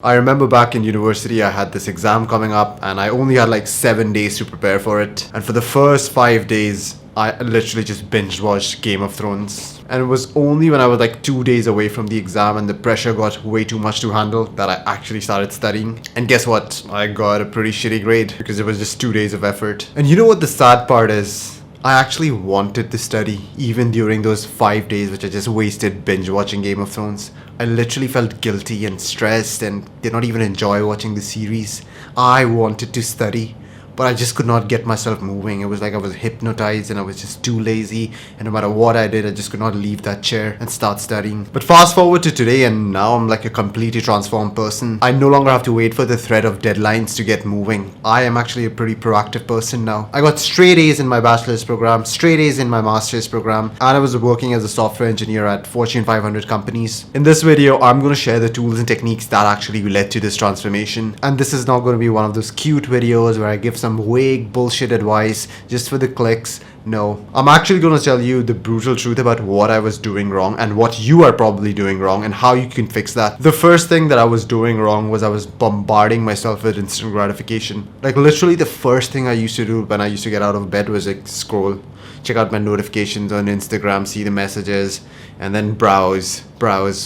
I remember back in university, I had this exam coming up and I only had like 7 days to prepare for it. And for the first 5 days, I literally just binge watched Game of Thrones. And it was only when I was like 2 days away from the exam and the pressure got way too much to handle that I actually started studying. And guess what? I got a pretty shitty grade because it was just 2 days of effort. And you know what the sad part is? I actually wanted to study even during those 5 days which I just wasted binge watching Game of Thrones. I literally felt guilty and stressed and did not even enjoy watching the series. I wanted to study, but I just could not get myself moving. It was like I was hypnotized and I was just too lazy, and no matter what I did, I just could not leave that chair and start studying. But fast forward to today and now I'm like a completely transformed person. I no longer have to wait for the threat of deadlines to get moving. I am actually a pretty proactive person now. I got straight A's in my bachelor's program, straight A's in my master's program, and I was working as a software engineer at Fortune 500 companies. In this video, I'm going to share the tools and techniques that actually led to this transformation. And this is not going to be one of those cute videos where I give some vague bullshit advice just for the clicks. No, I'm actually going to tell you the brutal truth about what I was doing wrong and what you are probably doing wrong and how you can fix that. The first thing that I was doing wrong was I was bombarding myself with instant gratification. Like literally the first thing I used to do when I used to get out of bed was like scroll, check out my notifications on Instagram, see the messages, and then browse,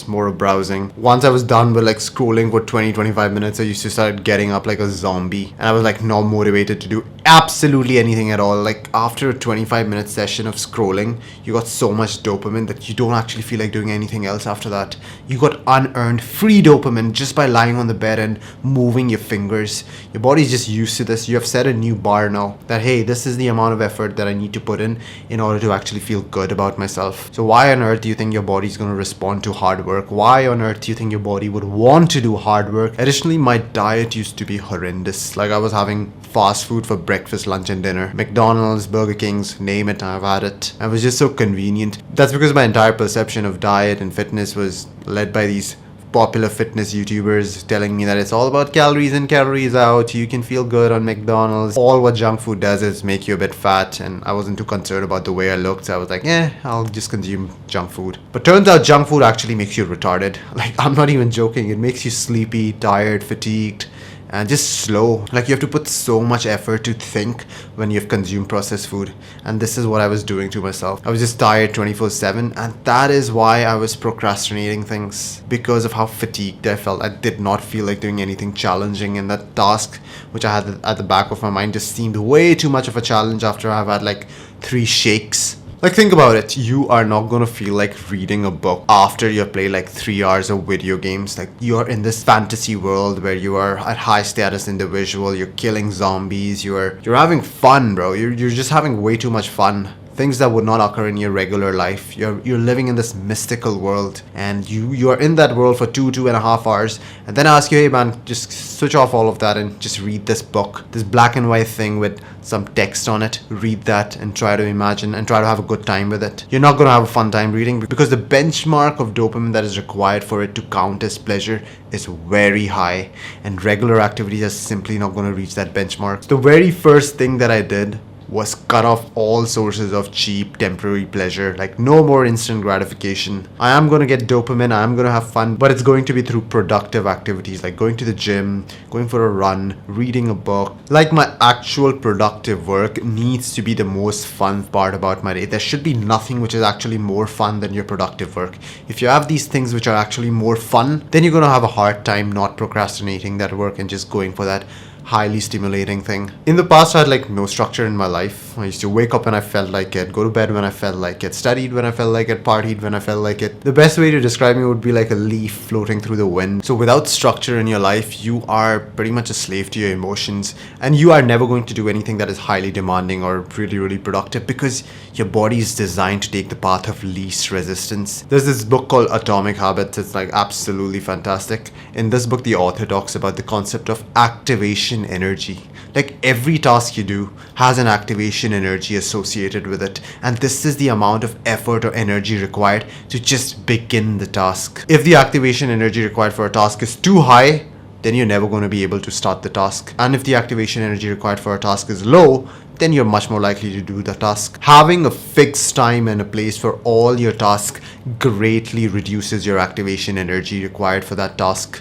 more of browsing. Once I was done with like scrolling for 20-25 minutes, I used to start getting up like a zombie and I was like not motivated to do absolutely anything at all. Like after a 25-minute session of scrolling, you got so much dopamine that you don't actually feel like doing anything else after that. You got unearned free dopamine just by lying on the bed and moving your fingers. Your body's just used to this. You have set a new bar now that hey, this is the amount of effort that I need to put in order to actually feel good about myself. So why on earth do you think your body's going to respond to hard work? Why on earth do you think your body would want to do hard work? Additionally, my diet used to be horrendous. Like I was having fast food for breakfast, lunch and dinner. McDonald's, Burger King's, name it, I've had it. It was just so convenient. That's because my entire perception of diet and fitness was led by these popular fitness YouTubers telling me that it's all about calories in, calories out, you can feel good on McDonald's. All what junk food does is make you a bit fat, and I wasn't too concerned about the way I looked, so I was like, I'll just consume junk food. But turns out junk food actually makes you retarded. Like, I'm not even joking, it makes you sleepy, tired, fatigued, and just slow. Like you have to put so much effort to think when you've consumed processed food. And this is what I was doing to myself. I was just tired 24/7, and that is why I was procrastinating things, because of how fatigued I felt. I did not feel like doing anything challenging, and that task which I had at the back of my mind just seemed way too much of a challenge after I've had like 3 shakes. Like think about it, you are not gonna feel like reading a book after you've played like 3 hours of video games. Like you're in this fantasy world where you are at high status individual, you're killing zombies, you're having fun, bro. You're just having way too much fun. Things that would not occur in your regular life. You're living in this mystical world, and you are in that world for 2.5 hours, and then I ask you, hey man, just switch off all of that and just read this book, this black and white thing with some text on it. Read that and try to imagine and try to have a good time with it. You're not going to have a fun time reading because the benchmark of dopamine that is required for it to count as pleasure is very high, and regular activities are simply not going to reach that benchmark. The very first thing that I did was cut off all sources of cheap temporary pleasure. Like no more instant gratification. I am going to get dopamine, I am going to have fun, but it's going to be through productive activities like going to the gym, going for a run, reading a book. Like my actual productive work needs to be the most fun part about my day. There should be nothing which is actually more fun than your productive work. If you have these things which are actually more fun, then you're going to have a hard time not procrastinating that work and just going for that highly stimulating thing. In the past, I had like no structure in my life. I used to wake up when I felt like it, go to bed when I felt like it, studied when I felt like it, partied when I felt like it. The best way to describe me would be like a leaf floating through the wind. So without structure in your life, you are pretty much a slave to your emotions, and you are never going to do anything that is highly demanding or really productive because your body is designed to take the path of least resistance. There's this book called Atomic Habits. It's like absolutely fantastic. In this book, the author talks about the concept of activation energy. Like every task you do has an activation energy associated with it, and this is the amount of effort or energy required to just begin the task. If the activation energy required for a task is too high, then you're never going to be able to start the task. And if the activation energy required for a task is low, then you're much more likely to do the task. Having a fixed time and a place for all your tasks greatly reduces your activation energy required for that task.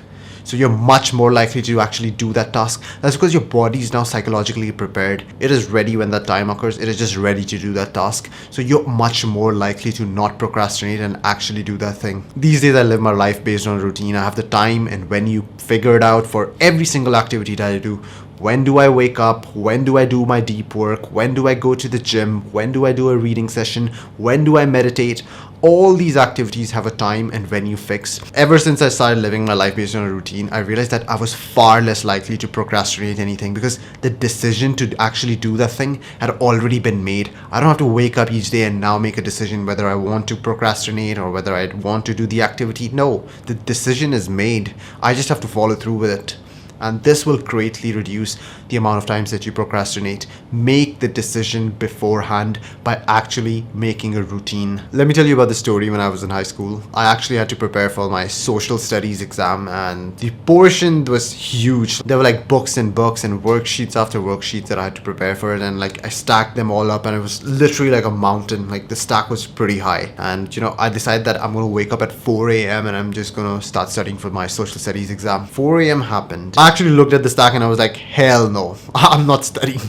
So you're much more likely to actually do that task. That's because your body is now psychologically prepared. It is ready when that time occurs. It is just ready to do that task. So you're much more likely to not procrastinate and actually do that thing. These days I live my life based on routine. I have the time and venue figured out for every single activity that I do. When do I wake up? When do I do my deep work? When do I go to the gym? When do I do a reading session? When do I meditate? All these activities have a time and venue fixed. Ever since I started living my life based on a routine, I realized that I was far less likely to procrastinate anything because the decision to actually do that thing had already been made. I don't have to wake up each day and now make a decision whether I want to procrastinate or whether I want to do the activity. No, the decision is made. I just have to follow through with it. And this will greatly reduce the amount of times that you procrastinate. Make the decision beforehand by actually making a routine. Let me tell you about the story when I was in high school. I actually had to prepare for my social studies exam and the portion was huge. There were like books and books and worksheets after worksheets that I had to prepare for it, and like I stacked them all up and it was literally like a mountain. Like the stack was pretty high, and I decided that I'm gonna wake up at 4 a.m. and I'm just gonna start studying for my social studies exam. 4 a.m. happened. I actually looked at the stack and I was like, hell no, I'm not studying.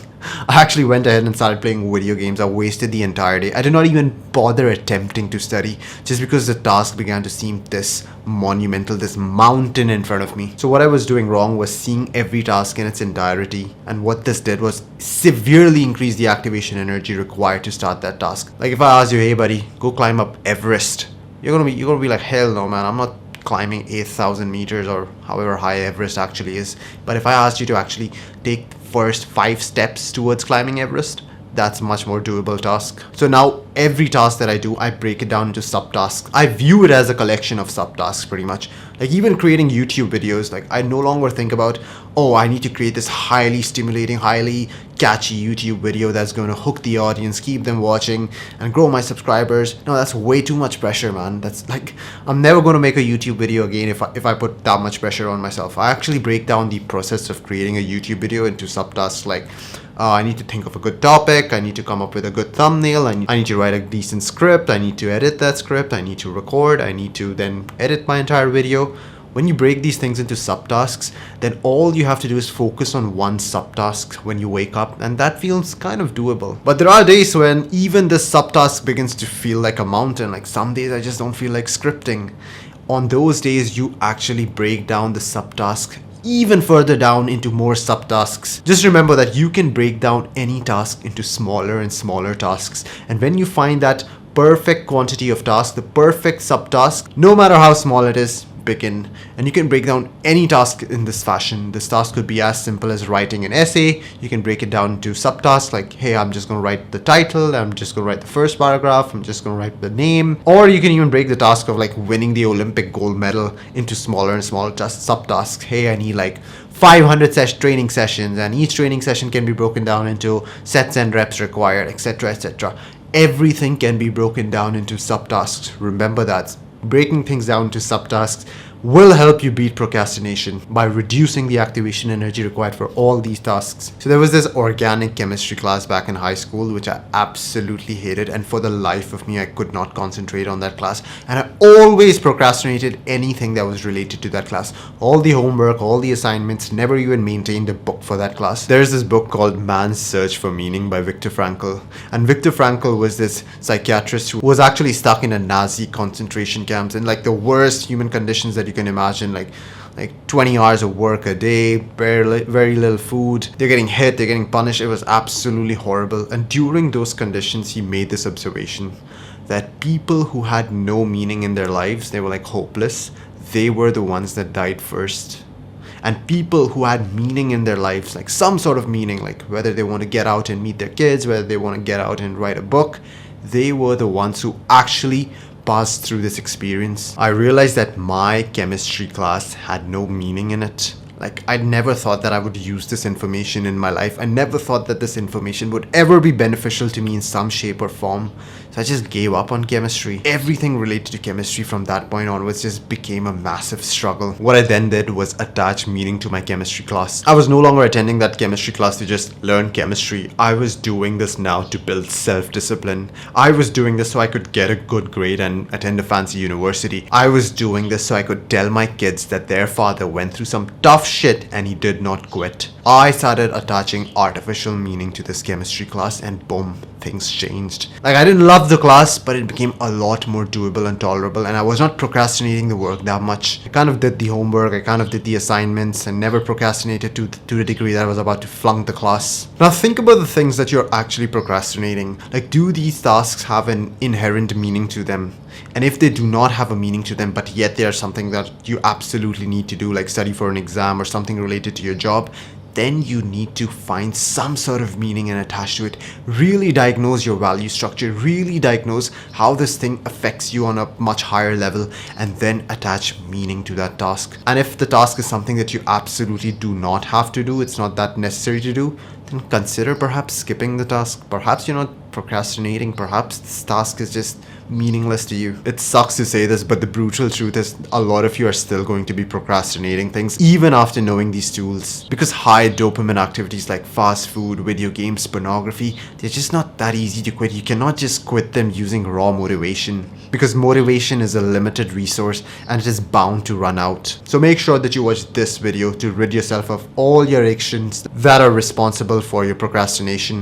I actually went ahead and started playing video games. I wasted the entire day. I did not even bother attempting to study just because the task began to seem this monumental, this mountain in front of me. So what I was doing wrong was seeing every task in its entirety, and what this did was severely increase the activation energy required to start that task. Like if I asked you, hey buddy, go climb up Everest, you're gonna be like, hell no man, I'm not climbing 8,000 meters or however high Everest actually is. But if I asked you to actually take the first 5 steps towards climbing Everest, that's a much more doable task. So now every task that I do, I break it down into subtasks. I view it as a collection of subtasks pretty much. Like even creating YouTube videos, like I no longer think about, oh, I need to create this highly stimulating, highly catchy YouTube video that's going to hook the audience, keep them watching and grow my subscribers. No, that's way too much pressure, man. That's like, I'm never going to make a YouTube video again if I put that much pressure on myself. I actually break down the process of creating a YouTube video into subtasks like, I need to think of a good topic, I need to come up with a good thumbnail, I need to write a decent script, I need to edit that script, I need to record, I need to then edit my entire video. When you break these things into subtasks, then all you have to do is focus on one subtask when you wake up, and that feels kind of doable. But there are days when even this subtask begins to feel like a mountain. Like some days I just don't feel like scripting. On those days, you actually break down the subtask even further down into more subtasks. Just remember that you can break down any task into smaller and smaller tasks. And when you find that perfect quantity of tasks, the perfect subtask, no matter how small it is, begin. And you can break down any task in this fashion. This task could be as simple as writing an essay. You can break it down into subtasks like, hey, I'm just going to write the title, I'm just going to write the first paragraph, I'm just going to write the name. Or you can even break the task of like winning the Olympic gold medal into smaller and smaller subtasks. Hey, I need like 500 training sessions, and each training session can be broken down into sets and reps required, etc, etc. Everything can be broken down into subtasks. Remember that. Breaking things down to subtasks will help you beat procrastination by reducing the activation energy required for all these tasks. So there was this organic chemistry class back in high school which I absolutely hated, and for the life of me I could not concentrate on that class, and I always procrastinated anything that was related to that class. All the homework, all the assignments, never even maintained a book for that class. There's this book called Man's Search for Meaning by Viktor Frankl, and Viktor Frankl was this psychiatrist who was actually stuck in a Nazi concentration camps in like the worst human conditions that you can imagine, like 20 hours of work a day, very little food, they're getting hit, they're getting punished. It was absolutely horrible. And during those conditions he made this observation that people who had no meaning in their lives, they were like hopeless, they were the ones that died first. And people who had meaning in their lives, like some sort of meaning, like whether they want to get out and meet their kids, whether they want to get out and write a book, they were the ones who actually passed through this experience. I realized that my chemistry class had no meaning in it. Like, I never thought that I would use this information in my life. I never thought that this information would ever be beneficial to me in some shape or form. So I just gave up on chemistry. Everything related to chemistry from that point onwards just became a massive struggle. What I then did was attach meaning to my chemistry class. I was no longer attending that chemistry class to just learn chemistry. I was doing this now to build self-discipline. I was doing this so I could get a good grade and attend a fancy university. I was doing this so I could tell my kids that their father went through some tough shit and he did not quit. I started attaching artificial meaning to this chemistry class, and boom, things changed. Like, I didn't love the class, but it became a lot more doable and tolerable, and I was not procrastinating the work that much. I kind of did the homework, I kind of did the assignments, and never procrastinated to the degree that I was about to flunk the class. Now think about the things that you're actually procrastinating. Like, do these tasks have an inherent meaning to them? And if they do not have a meaning to them, but yet they are something that you absolutely need to do, like study for an exam or something related to your job, then you need to find some sort of meaning and attach to it. Really diagnose your value structure, really diagnose how this thing affects you on a much higher level, and then attach meaning to that task. And if the task is something that you absolutely do not have to do, it's not that necessary to do, then consider perhaps skipping the task. Perhaps you're not procrastinating, perhaps this task is just meaningless to you. It sucks to say this, but the brutal truth is a lot of you are still going to be procrastinating things even after knowing these tools, because high dopamine activities like fast food, video games, pornography, they're just not that easy to quit. You cannot just quit them using raw motivation, because motivation is a limited resource and it is bound to run out. So make sure that you watch this video to rid yourself of all your actions that are responsible for your procrastination.